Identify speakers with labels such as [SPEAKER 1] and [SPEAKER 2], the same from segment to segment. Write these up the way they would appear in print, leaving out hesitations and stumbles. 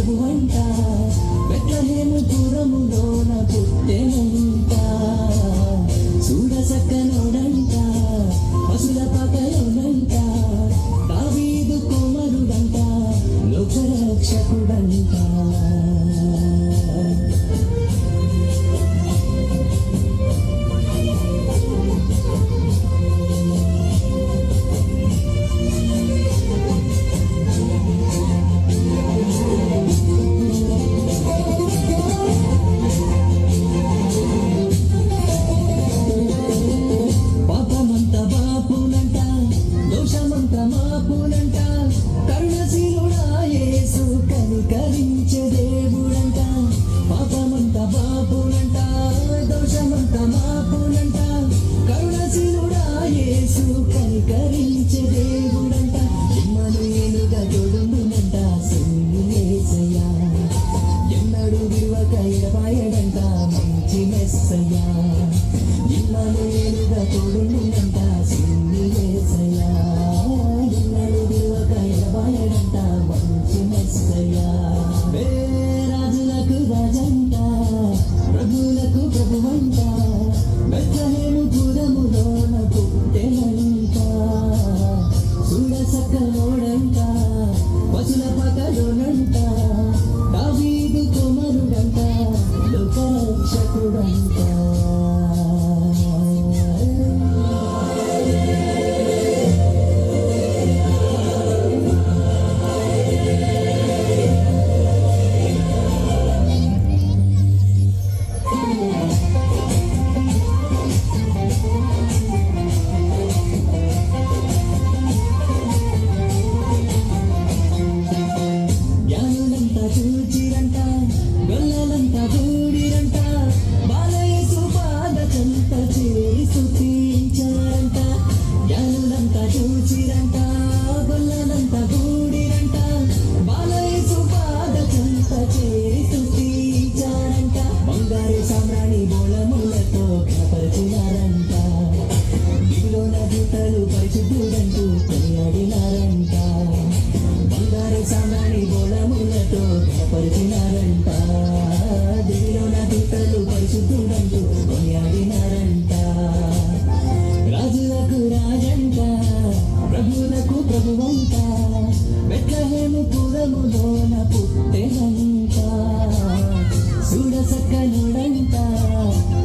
[SPEAKER 1] ప్రభువంట బెత్లెహేము పురములోన పుట్టెనంట చూడ సక్కనోడంట పశుల పకలోనంట దావీదు కుమారుడంట లోకరక్షకుడంట మాపునంట కరుణశీలుడా యేసు కనికరించే దేవుడంట పాపమంత బాపునంట దోషమంత మాపునంట కరుణశీలుడా యేసు కనికరించే దేవుడంట ఇమ్మనుయేలుగా తోడుండునంట యేసయ్యా ఎన్నడూ విడువక ఎడబాయడంట మంచి మెస్సయ్యా ఇమ్మనుయేలుగా తోడుండునంట యేసయ్యా రాజులకు రాజంట ప్రభువులకు ప్రభువంట బెత్లెహేము పురములోన పుట్టెనంట చూడ సక్కనోడంట పశుల పకలోనంట దావీదు కుమారుడంట లోకరక్షకుడంట చూచిరంట గొల్లలంతా గూడిరంట బాలయేసు పాదకంత చేరి స్తుతించారంట జ్ఞానులంతా చూచిరంట గొల్లలంతా గూడిరంట బాలయేసు పాదకంత చేరి స్తుతించారంట బంగారు సామ్రాణి బోళములతో కనపరిచినారంట దివిలోన దూతలు పరిశుద్ధుడంటూ కొనియాడినారంట బంగారు సామ్రాణి బోళములతో కనపరిచినారంట దివిలోన దూతలు పరిశుద్ధుడంటూ కొనియాడినారంట రాజులకు రాజంట ప్రభువులకు ప్రభువంట బెత్లెహేము పురములోన పుట్టెనంట చూడ సక్కనుడంట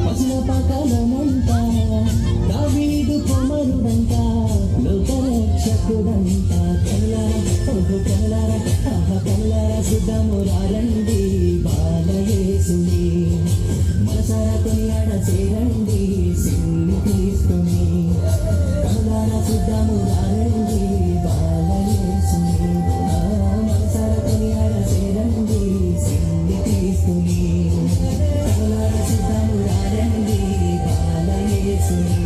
[SPEAKER 1] పశుల పకలనంట దావీదు కుమారుడంట లోకరక్షకుడంట కనులారా కనులారా సిద్ధము రండి బాలయేసుని మనసారా కొనియాడ చేరండి సిన్ని క్రీస్తుని కనులారా సిద్ధము రండి బాలయేసుని మనసారా కొనియాడ చేరండి సిన్ని క్రీస్తుని కనులారా సిద్ధము రండి బాలయేసుని